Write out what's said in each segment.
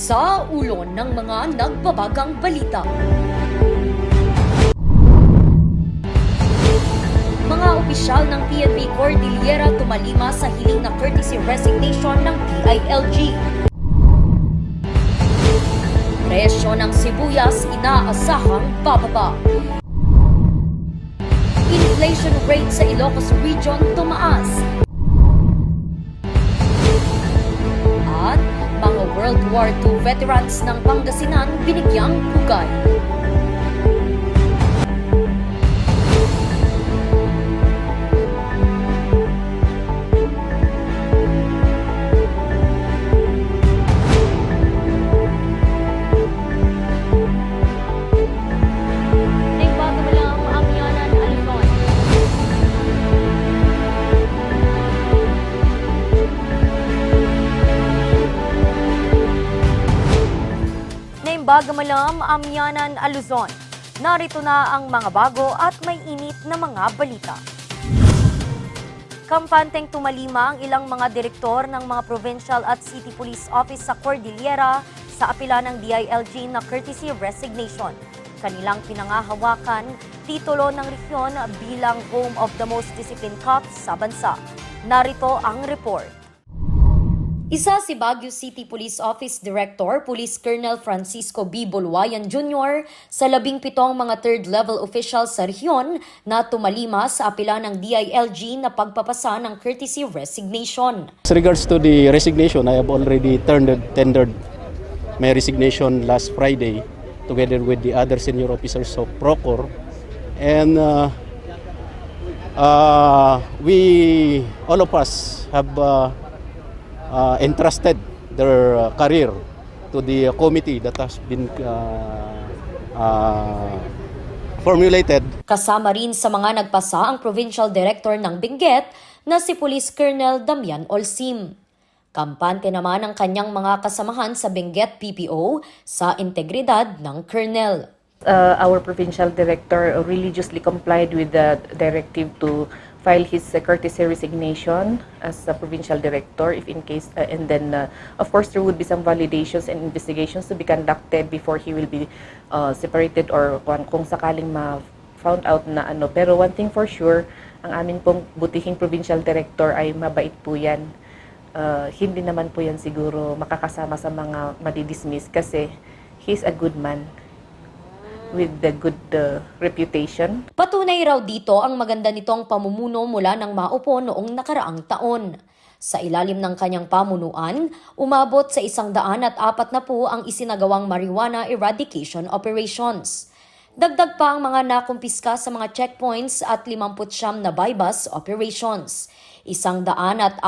Sa ulo ng mga nagbabagang balita. Mga opisyal ng PNP Cordillera tumalima sa hiling na courtesy resignation ng DILG. Presyo ng sibuyas inaasahang bababa. Inflation rate sa Ilocos Region tumaas. At mga World War II veterans ng Pangasinan binigyang pugay. Bagamalam, Amyanan, Luzon. Narito na ang mga bago at may init na mga balita. Kampanteng tumalima ang ilang mga direktor ng mga provincial at city police office sa Cordillera sa apela ng DILG na courtesy resignation. Kanilang pinangahawakan titulo ng rehiyon bilang home of the most disciplined cops sa bansa. Narito ang report. Isa si Baguio City Police Office Director, Police Colonel Francisco B. Buluayan Jr. sa 17 mga third-level officials sa rehiyon na tumalima sa apela ng DILG na pagpapasa ng courtesy resignation. As regards to the resignation, I have already tendered my resignation last Friday together with the other senior officers of Procor. And we, all of us, have entrusted their career to the committee that has been formulated. Kasama rin sa mga nagpasa ang Provincial Director ng Benguet na si Police Colonel Damian Olsim. Kampante naman ang kanyang mga kasamahan sa Benguet PPO sa integridad ng Colonel. Our Provincial Director religiously complied with the directive to file his courtesy resignation as a provincial director if in case and then of course there would be some validations and investigations to be conducted before he will be separated or kung sakaling ma-found out na ano. Pero one thing for sure, ang amin pong butihing provincial director ay mabait po yan. Hindi naman po yan siguro makakasama sa mga madidismiss kasi he's a good man with the good reputation. Patunay raw dito ang maganda nitong pamumuno mula nang maupo noong nakaraang taon. Sa ilalim ng kanyang pamunuan, umabot sa 140 ang isinagawang marijuana eradication operations. Dagdag pa ang mga nakumpiska sa mga checkpoints at 59 na bypass operations. 147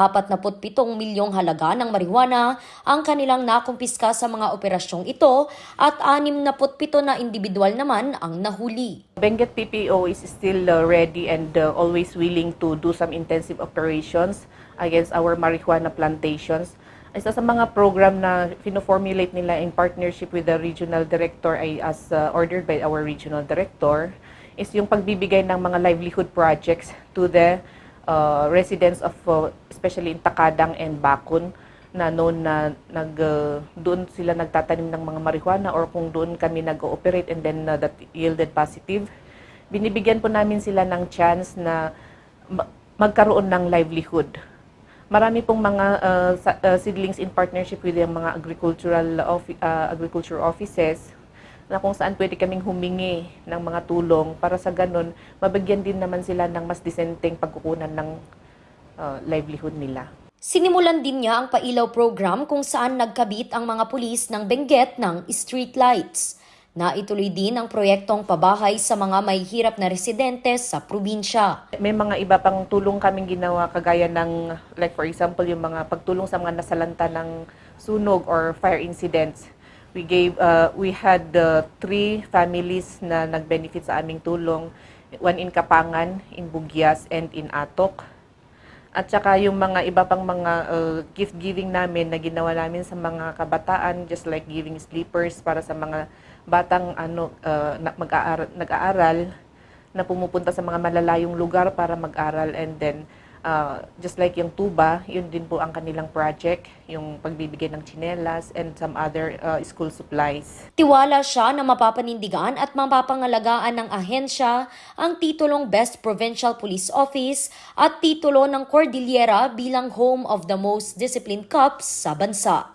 milyong halaga ng marijuana ang kanilang nakumpiska sa mga operasyong ito at 67 na individual naman ang nahuli. Benguet PPO is still ready and always willing to do some intensive operations against our marijuana plantations. Isa sa mga program na fino-formulate nila in partnership with the regional director ay as ordered by our regional director is yung pagbibigay ng mga livelihood projects to the residents of especially in Takadang and Bakun na known na doon sila nagtatanim ng mga marijuana or kung doon kami nag-ooperate and then that yielded positive. Binibigyan po namin sila ng chance na magkaroon ng livelihood. Marami pong mga seedlings in partnership with yung mga agriculture offices na kung saan pwede kaming humingi ng mga tulong para sa ganun, mabigyan din naman sila ng mas disenteng pagkukunan ng livelihood nila. Sinimulan din niya ang pailaw program kung saan nagkabit ang mga pulis ng Benguet ng street lights. Naituloy din ang proyektong pabahay sa mga may hirap na residente sa probinsya. May mga iba pang tulong kaming ginawa kagaya ng, like for example, yung mga pagtulong sa mga nasalanta ng sunog or fire incidents. We had 3 families na nag-benefit sa aming tulong, one in Kapangan, in Bugyas, and in Atok. At saka yung mga iba pang mga gift giving namin na ginawa namin sa mga kabataan, just like giving sleepers para sa mga batang nag-aaral na pumupunta sa mga malalayong lugar para mag-aral, and then Just like yung tuba, yun din po ang kanilang project, yung pagbibigay ng tsinelas and some other school supplies. Tiwala siya na mapapanindigan at mapapangalagaan ng ahensya ang titulong Best Provincial Police Office at titulo ng Cordillera bilang home of the most disciplined cops sa bansa.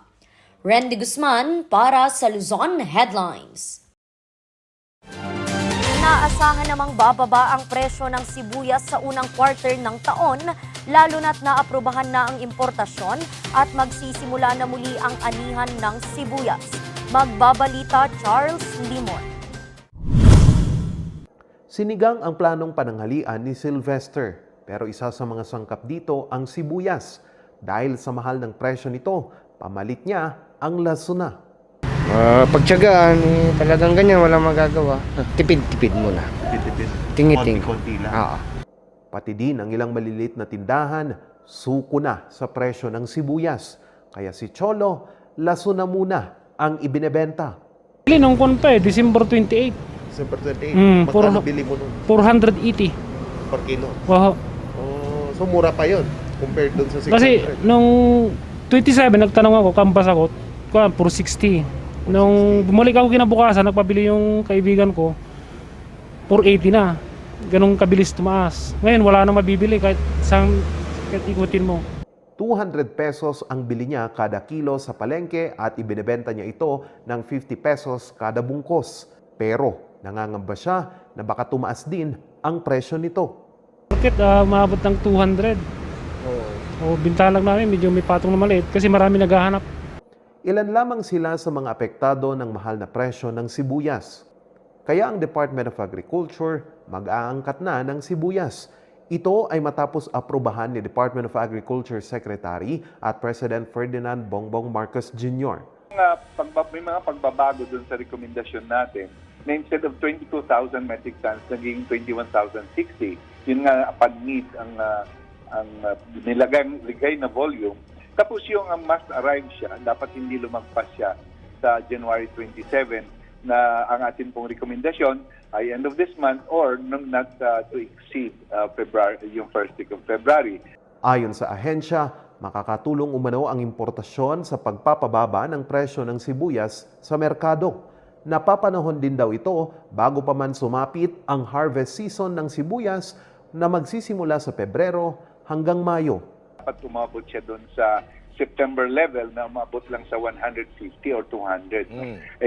Randy Guzman para sa Luzon Headlines. Inaasahan namang bababa ang presyo ng sibuyas sa unang quarter ng taon, lalo na't naaprubahan na ang importasyon at magsisimula na muli ang anihan ng sibuyas. Magbabalita Charles Limon. Sinigang ang planong pananghalian ni Sylvester, pero isa sa mga sangkap dito ang sibuyas. Dahil sa mahal ng presyo nito, pamalit niya ang lasuna. Pagtyagaan, talagang ganyan, walang magagawa. Tipid-tipid muna. Tipid-tipid. Tingi-tingi. Konti-konti lang. Oo. Pati din ang ilang maliliit na tindahan, suko na sa presyo ng sibuyas. Kaya si Cholo, laso na muna ang ibinebenta. Bili nung kon pa December 28. December 28, magkano bili mo nun 480. per kilo? Wow. Oh, so mura pa yun compared dun sa 600. Kasi nung 27, nagtanong ako, kampas ako, 460. Nung bumalik ako kinabukasan, nagpabili yung kaibigan ko, 480 na. Ganong kabilis tumaas. Ngayon, wala nang mabibili kahit ikutin mo. 200 pesos ang bili niya kada kilo sa palengke at ibinebenta niya ito ng 50 pesos kada bungkos. Pero nangangamba siya na baka tumaas din ang presyo nito. Bakit maabot ng 200? O bintalang namin, medyo may patong na maliit kasi marami naghahanap. Ilan lamang sila sa mga apektado ng mahal na presyo ng sibuyas. Kaya ang Department of Agriculture mag-aangkat na ng sibuyas. Ito ay matapos aprubahan ni Department of Agriculture Secretary at President Ferdinand Bongbong Marcos Jr. May mga pagbabago dun sa rekomendasyon natin na instead of 22,000 metric tons, naging 21,060. Yun nga, pag-meet ang nilagay na volume. Tapos yung must arrive siya, dapat hindi lumagpas siya sa January 27 na ang atin pong rekomendasyon ay end of this month or not to exceed February, yung first week of February. Ayon sa ahensya, makakatulong umano ang importasyon sa pagpapababa ng presyo ng sibuyas sa merkado. Napapanahon din daw ito bago pa man sumapit ang harvest season ng sibuyas na magsisimula sa Pebrero hanggang Mayo. Dapat umabot siya doon sa September level na umabot lang sa 150 or 200.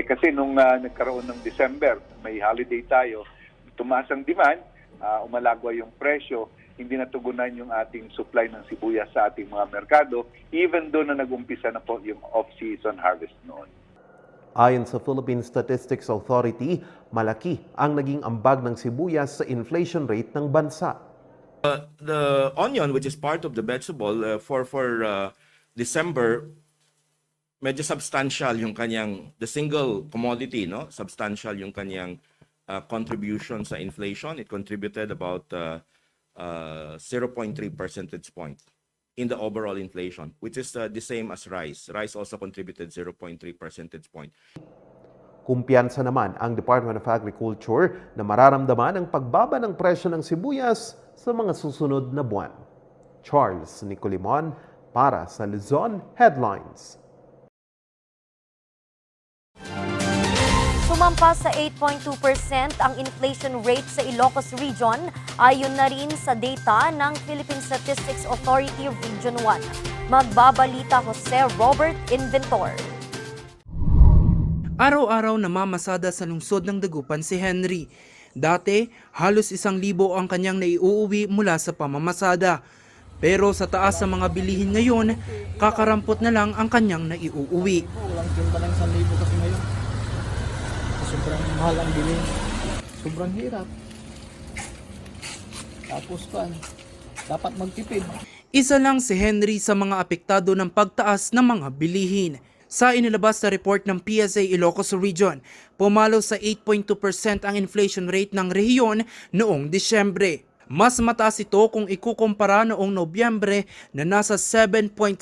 Kasi nung nagkaroon ng December, may holiday tayo, tumaas ang demand, umalagwa yung presyo, hindi natugunan yung ating supply ng sibuyas sa ating mga merkado, even doon na nag-umpisa na po yung off-season harvest noon. Ayon sa Philippine Statistics Authority, malaki ang naging ambag ng sibuyas sa inflation rate ng bansa. The onion, which is part of the vegetable, for December, medyo substantial yung kanyang, the single commodity, no? Substantial yung kanyang contribution sa inflation. It contributed about 0.3 percentage point in the overall inflation, which is the same as rice. Rice also contributed 0.3 percentage point. Kumpiyansa naman ang Department of Agriculture na mararamdaman ang pagbaba ng presyo ng sibuyas sa mga susunod na buwan. Charles Nicolimon para sa Luzon Headlines. Sumampa sa 8.2% ang inflation rate sa Ilocos Region ayon na rin sa data ng Philippine Statistics Authority Region 1. Magbabalita Jose Robert Inventor. Araw-araw namamasada sa lungsod ng Dagupan si Henry. Dati, halos 1,000 ang kanyang naiuuwi mula sa pamamasada. Pero sa taas sa mga bilihin ngayon, kakarampot na lang ang kanyang naiuuwi. Walang tinta ng 1,000 kasi ngayon. Sobrang mahal ang bilihin. Sobrang hirap. Tapos dapat magtipid. Isa lang si Henry sa mga apektado ng pagtaas ng mga bilihin. Sa inilabas na report ng PSA Ilocos Region, pumalo sa 8.2% ang inflation rate ng rehiyon noong Disyembre. Mas mataas ito kung ikukumpara noong Nobyembre na nasa 7.7%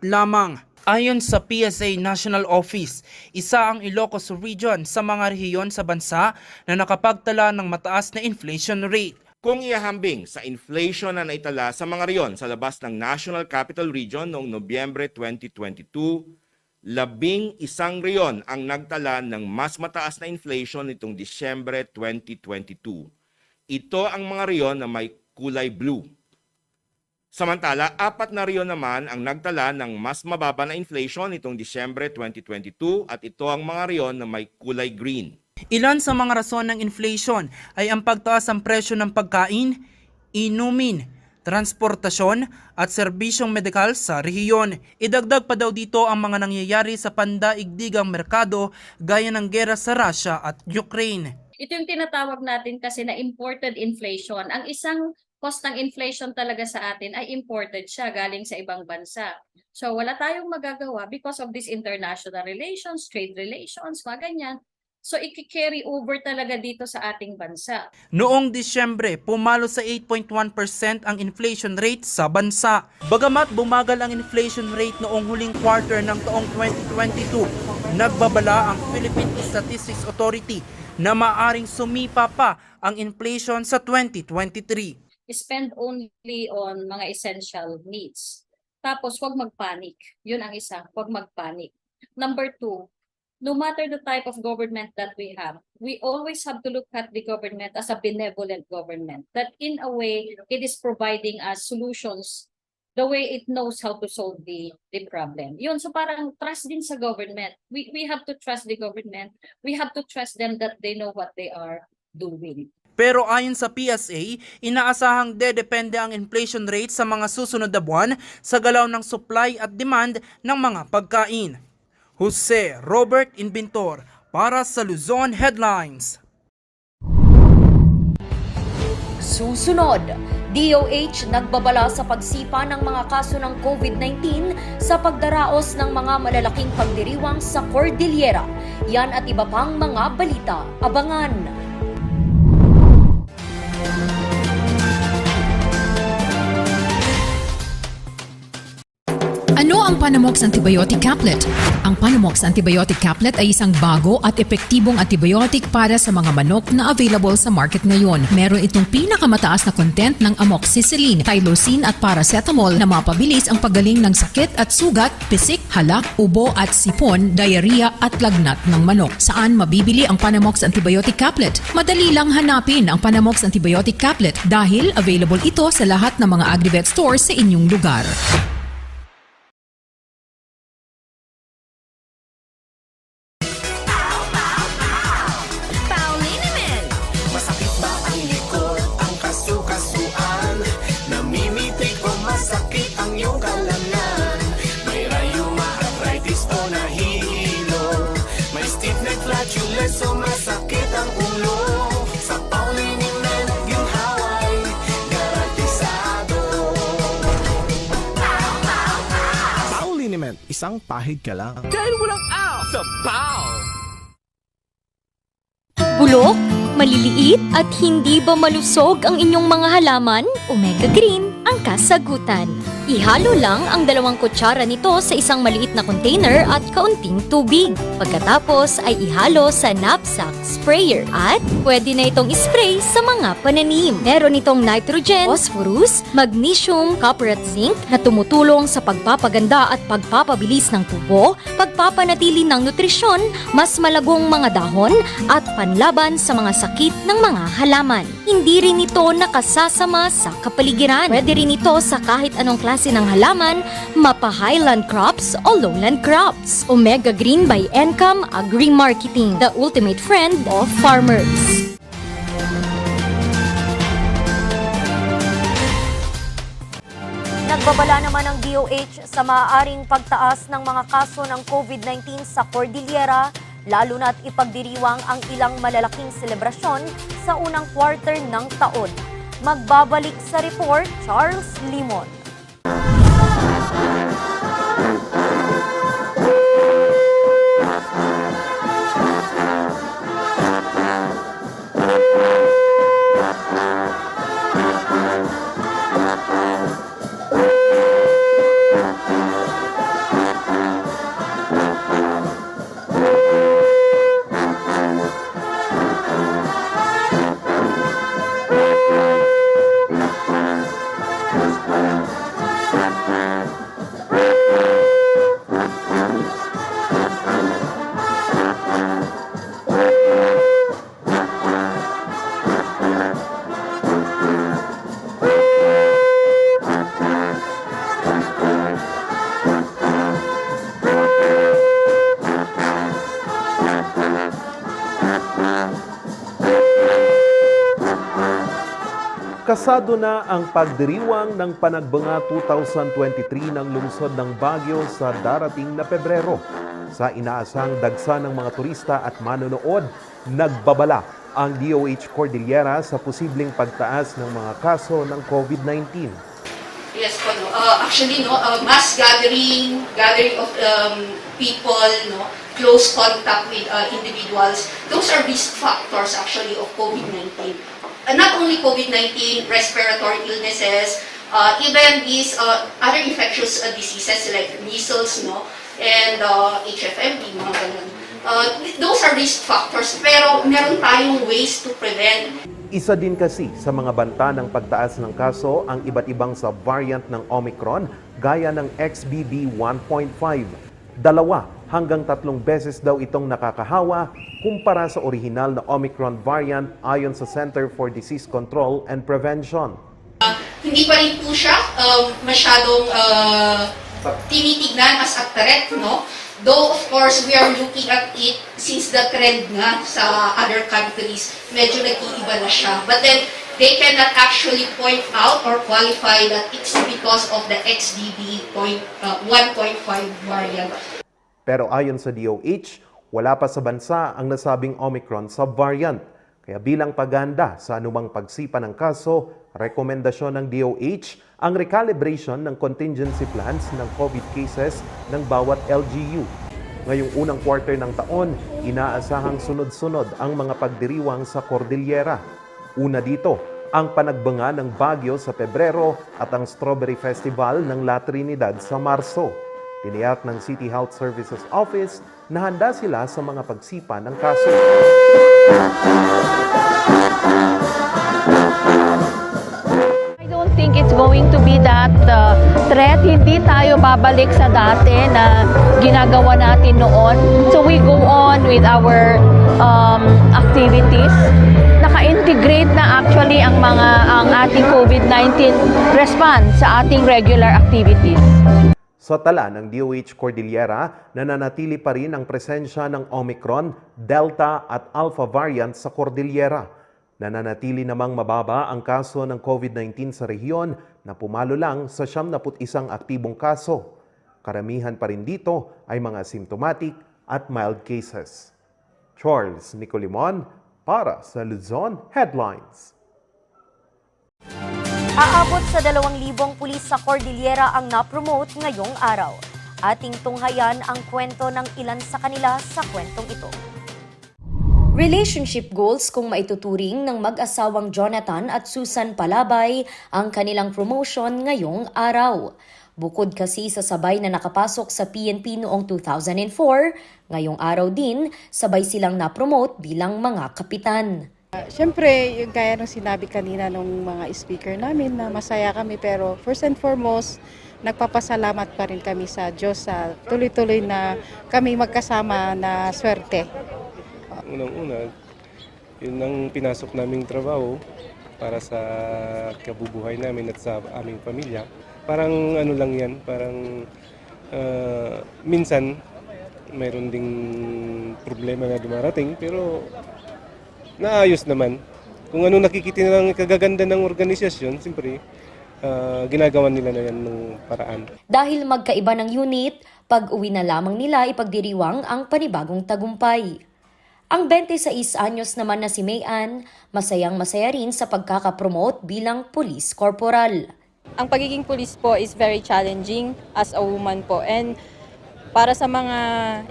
lamang. Ayon sa PSA National Office, isa ang Ilocos Region sa mga rehiyon sa bansa na nakapagtala ng mataas na inflation rate. Kung ihahambing sa inflation na naitala sa mga riyon sa labas ng National Capital Region noong Nobyembre 2022, 11 riyon ang nagtala ng mas mataas na inflation nitong Disyembre 2022. Ito ang mga riyon na may kulay blue. Samantala, 4 na riyon naman ang nagtala ng mas mababa na inflation nitong Disyembre 2022 at ito ang mga riyon na may kulay green. Ilan sa mga rason ng inflation ay ang pagtaas ng presyo ng pagkain, inumin, transportasyon at serbisyong medikal sa rehiyon. Idagdag pa daw dito ang mga nangyayari sa pandaigdigang merkado gaya ng gera sa Russia at Ukraine. Ito yung tinatawag natin kasi na imported inflation. Ang isang cost ng inflation talaga sa atin ay imported siya galing sa ibang bansa. So wala tayong magagawa because of these international relations, trade relations, mga ganyan. So i-carry over talaga dito sa ating bansa. Noong Disyembre, pumalo sa 8.1% ang inflation rate sa bansa. Bagamat bumagal ang inflation rate noong huling quarter ng taong 2022, nagbabala ang Philippine Statistics Authority na maaring sumipa pa ang inflation sa 2023. Spend only on mga essential needs. Tapos huwag magpanic. Yun ang isa, huwag magpanic. Number 2, no matter the type of government that we have, we always have to look at the government as a benevolent government. That in a way, it is providing us solutions the way it knows how to solve the problem. Yun, so parang trust din sa government. We have to trust the government. We have to trust them that they know what they are doing. Pero ayon sa PSA, inaasahang dedepende ang inflation rate sa mga susunod na buwan sa galaw ng supply at demand ng mga pagkain. Jose Robert Inventor para sa Luzon Headlines. Susunod, DOH nagbabala sa pagsipa ng mga kaso ng COVID-19 sa pagdaraos ng mga malalaking pagdiriwang sa Cordillera. Yan at iba pang mga balita. Abangan! Ano ang Panamox Antibiotic Caplet? Ang Panamox Antibiotic Caplet ay isang bago at epektibong antibiotic para sa mga manok na available sa market ngayon. Meron itong pinakamataas na content ng amoxicillin, tylosin at paracetamol na mapabilis ang paggaling ng sakit at sugat, pisik, halak, ubo at sipon, diarrhea at lagnat ng manok. Saan mabibili ang Panamox Antibiotic Caplet? Madali lang hanapin ang Panamox Antibiotic Caplet dahil available ito sa lahat ng mga Agrivet stores sa inyong lugar. So masakit ang ulo sa Pauliniment yung haway garantisado. Pauliniment, isang pahid ka lang. Dahil walang out sa Pau! Bulok, maliliit at hindi ba malusog ang inyong mga halaman? Omega Green ang kasagutan. Ihalo lang ang 2 kutsara nito sa isang maliit na container at kaunting tubig. Pagkatapos ay ihalo sa knapsack sprayer at pwede na itong ispray sa mga pananim. Meron itong nitrogen, phosphorus, magnesium, copper at zinc na tumutulong sa pagpapaganda at pagpapabilis ng tubo, pagpapanatili ng nutrisyon, mas malagong mga dahon at panlaban sa mga sakit ng mga halaman. Hindi rin ito nakasasama sa kapaligiran. Pwede rin ito sa kahit anong klase ng halaman, mapa highland crops o lowland crops. Omega Green by Encam Agri-Marketing, the ultimate friend of farmers. Nagbabala naman ang DOH sa maaaring pagtaas ng mga kaso ng COVID-19 sa Cordillera, lalo na't ipagdiriwang ang ilang malalaking selebrasyon sa unang quarter ng taon. Magbabalik sa report, Charles Limon. Kasado na ang pagdiriwang ng Panagbanga 2023 ng lungsod ng Baguio sa darating na Pebrero. Sa inaasang dagsa ng mga turista at manonood, nagbabala ang DOH Cordillera sa posibleng pagtaas ng mga kaso ng COVID-19. Yes po, no. Actually, no, mass gathering of people, no, close contact with individuals, those are risk factors actually of COVID-19. Not only COVID-19, respiratory illnesses, even these other infectious diseases like measles, no, and HFMD, mga ganun. Those are risk factors, pero meron tayong ways to prevent. Isa din kasi sa mga banta ng pagtaas ng kaso ang iba't ibang sub-variant ng Omicron gaya ng XBB 1.5. 2 hanggang 3 beses daw itong nakakahawa kumpara sa orihinal na Omicron variant ayon sa Center for Disease Control and Prevention. Hindi pa rin po siya masyadong tinitignan as a threat, no? Though, of course, we are looking at it since the trend nga sa other countries, medyo nag-iiba na siya. But then, they cannot actually point out or qualify that it's because of the XBB 1.5 variant. Pero ayon sa DOH, wala pa sa bansa ang nasabing Omicron subvariant. Kaya bilang paghahanda sa anumang pagsipa ng kaso, rekomendasyon ng DOH ang recalibration ng contingency plans ng COVID cases ng bawat LGU. Ngayong unang quarter ng taon, inaasahang sunod-sunod ang mga pagdiriwang sa Cordillera. Una dito, ang Panagbanga ng Baguio sa Pebrero at ang Strawberry Festival ng La Trinidad sa Marso. Tiniyak ng City Health Services Office na handa sila sa mga pagsipa ng kaso. I don't think it's going to be that threat. Hindi tayo babalik sa dati na ginagawa natin noon. So we go on with our activities. Naka-integrate na actually ang ating COVID-19 response sa ating regular activities. Sa tala ng DOH Cordillera, nananatili pa rin ang presensya ng Omicron, Delta at Alpha variant sa Cordillera. Nananatili namang mababa ang kaso ng COVID-19 sa rehiyon na pumalo lang sa 71 aktibong kaso. Karamihan pa rin dito ay mga symptomatic at mild cases. Charles Nicolimon para sa Luzon Headlines. Aabot sa 2,000 pulis sa Cordillera ang na-promote ngayong araw. Ating tunghayan ang kwento ng ilan sa kanila sa kwentong ito. Relationship goals kung maituturing ng mag-asawang Jonathan at Susan Palabay ang kanilang promotion ngayong araw. Bukod kasi sa sabay na nakapasok sa PNP noong 2004, ngayong araw din sabay silang na-promote bilang mga kapitan. Siyempre, yung gaya ng sinabi kanina ng mga speaker namin na masaya kami, pero first and foremost, nagpapasalamat pa rin kami sa Diyos sa tuloy-tuloy na kami magkasama na swerte. Unang-una, yun ang pinasok naming trabaho para sa kabubuhay namin at sa aming pamilya. Parang ano lang yan, parang minsan mayroon ding problema na dumarating, pero naayos naman. Kung ano nakikita nilang kagaganda ng organisasyon, siyempre, ginagawa nila na yan ng paraan. Dahil magkaiba ng unit, pag-uwi na lamang nila ipagdiriwang ang panibagong tagumpay. Ang 26 anyos naman na si Mayan, masayang-masaya rin sa pagkakapromote bilang police corporal. Ang pagiging police po is very challenging as a woman po. And para sa mga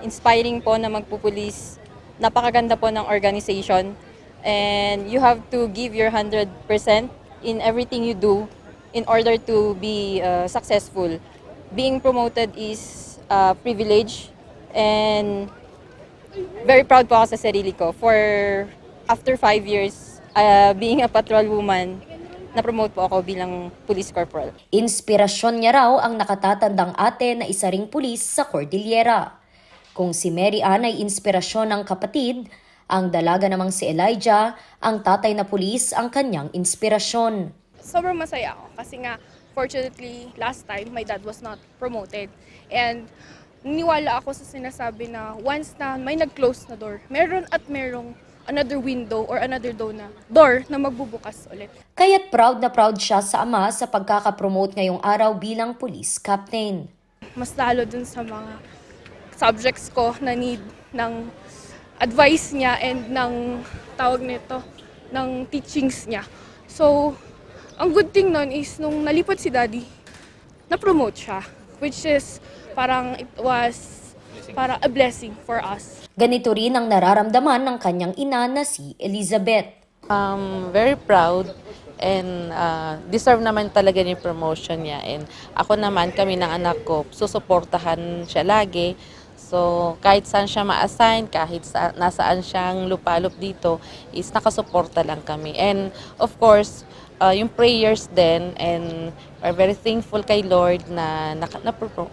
inspiring po na magpupulis, napakaganda po ng organization. And you have to give your 100% in everything you do in order to be successful. Being promoted is a privilege and very proud po ako sa sarili ko. For after 5 years being a patrol woman, na-promote po ako bilang police corporal. Inspirasyon niya raw ang nakatatandang ate na isa ring pulis sa Cordillera. Kung si Mary Ann ay inspirasyon ng kapatid, ang dalaga namang si Elijah, ang tatay na pulis, ang kanyang inspirasyon. Sobrang masaya ako kasi nga, fortunately, last time, my dad was not promoted. And niniwala ako sa sinasabi na once na may nag-close na door, meron at merong another window or another door na magbubukas ulit. Kaya't proud na proud siya sa ama sa pagkakapromote ngayong araw bilang police captain. Mas lalo dun sa mga subjects ko na need ng advice niya and ng tawag nito, ng teachings niya. So, ang good thing nun is nung nalipat si Daddy, na-promote siya, which is parang it was para a blessing for us. Ganito rin ang nararamdaman ng kanyang ina na si Elizabeth. Very proud and deserve naman talaga yung promotion niya. And ako naman, kami ng anak ko, susuportahan siya lagi. So kahit saan siya ma-assign, kahit nasaan siyang lupalop dito, is nakasuporta lang kami. And of course, yung prayers din, and we're very thankful kay Lord na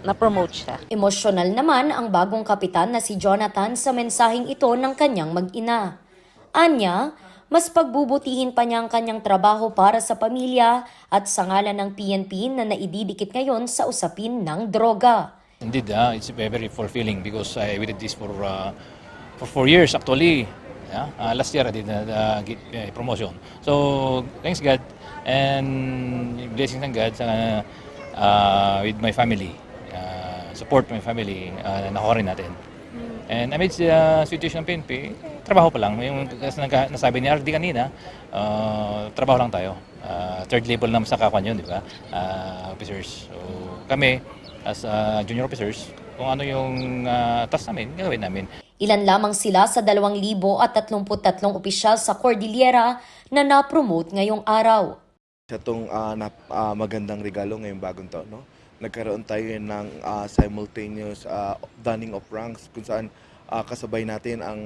na-promote siya. Emosyonal naman ang bagong kapitan na si Jonathan sa mensaheng ito ng kanyang mag-ina. Anya, mas pagbubutihin pa niya ang kanyang trabaho para sa pamilya at sa ngalan ng PNP na naididikit ngayon sa usapin ng droga. Indeed, it's very fulfilling because we did this for 4 years actually. Yeah? Last year I did get promotion. So thanks God and blessings ng God with my family. Support my family, nakuha rin natin. And amidst the situation ng PNP, trabaho pa lang. Yung nasabi ni RD kanina, trabaho lang tayo. Third level naman sa kakwan yun, di ba? Officers. So kami, as junior officers, kung ano yung task namin, gagawin namin. Ilan lamang sila sa 2,033 opisyal sa Cordillera na na-promote ngayong araw. Sa itong magandang regalo ngayong bagong taon, no? Nagkaroon tayo ng simultaneous donning of ranks kung saan kasabay natin ang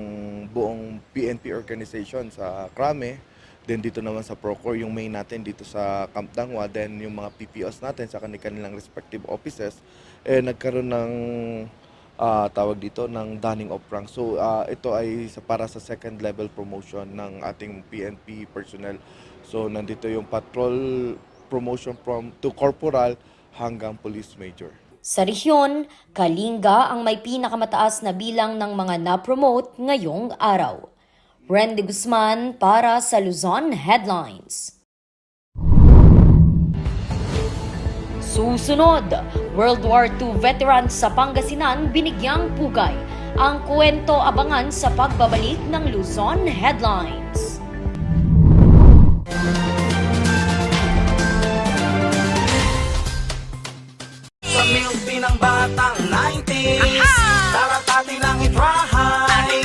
buong PNP organization sa Krame, then dito naman sa Procor, yung main natin dito sa Camp Dangwa, then yung mga PPOs natin sa kanilang respective offices, nagkaroon ng tawag dito ng donning of ranks. So ito ay para sa second level promotion ng ating PNP personnel. So nandito yung patrol promotion to corporal hanggang police major. Sa rehiyon, Kalinga ang may pinakamataas na bilang ng mga na-promote ngayong araw. Randy Guzman para sa Luzon Headlines. Susunod, World War II veteran sa Pangasinan binigyang pugay. Ang kwento abangan sa pagbabalik ng Luzon Headlines. Sa milk din ng batang 90s, tara't atin ang i-try.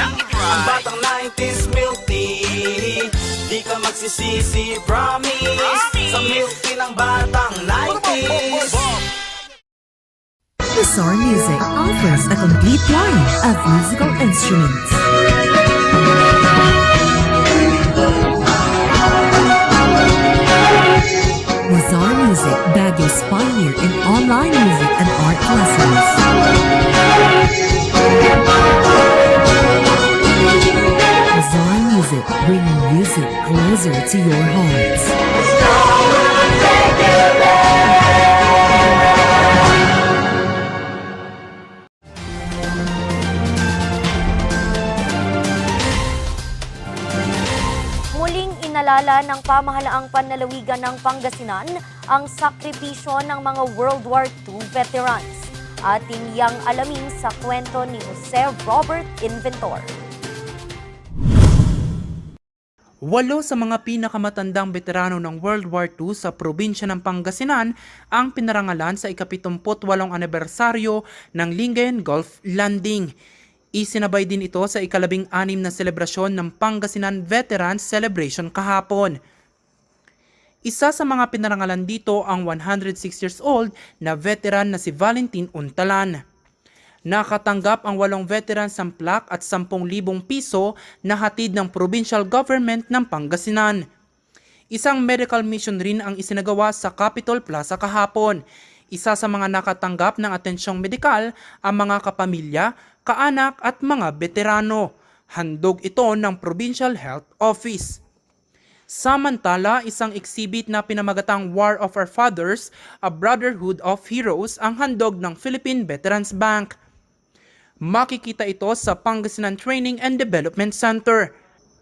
Ang batang 90s milk tea, di ka magsisisi, promise. Sa milk din ng batang 90s. Bizarre Music offers a complete line of musical instruments. Bizarre Music, Baguio's pioneer in online music and art lessons. Bizarre Music, bringing music closer to your hearts. Muling inalala ng pamahalaang panlalawigan ng Pangasinan ang sakripisyo ng mga World War II veterans. Ating yang alamin sa kwento ni Jose Robert Inventor. 8 sa mga pinakamatandang veterano ng World War II sa probinsya ng Pangasinan ang pinarangalan sa ika-78 anibersaryo ng Lingayen Gulf Landing. Isinabay din ito sa ika-16 na selebrasyon ng Pangasinan Veterans Celebration kahapon. Isa sa mga pinarangalan dito ang 106 years old na veteran na si Valentin Untalan. Nakatanggap ang 8 veterans ng plaque at 10,000 piso na hatid ng provincial government ng Pangasinan. Isang medical mission rin ang isinagawa sa Capitol Plaza kahapon. Isa sa mga nakatanggap ng atensyong medikal ang mga kapamilya, kaanak at mga veterano. Handog ito ng Provincial Health Office. Samantala, isang exhibit na pinamagatang War of Our Fathers, a Brotherhood of Heroes ang handog ng Philippine Veterans Bank. Makikita ito sa Pangasinan Training and Development Center.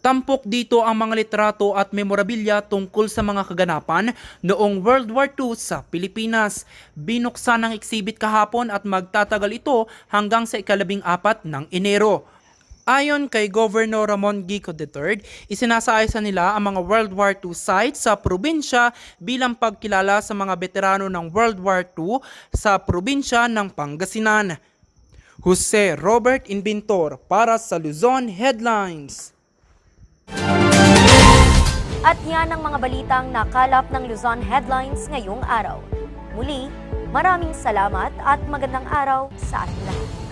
Tampok dito ang mga litrato at memorabilia tungkol sa mga kaganapan noong World War II sa Pilipinas. Binuksan ang exhibit kahapon at magtatagal ito hanggang sa ika-14 ng Enero. Ayon kay Governor Ramon Gico III, isinasaayos nila ang mga World War II sites sa probinsya bilang pagkilala sa mga veterano ng World War II sa probinsya ng Pangasinan. Jose Robert Inventor para sa Luzon Headlines. At yan ang mga balitang nakalap ng Luzon Headlines ngayong araw. Muli, maraming salamat at magandang araw sa ating lahat.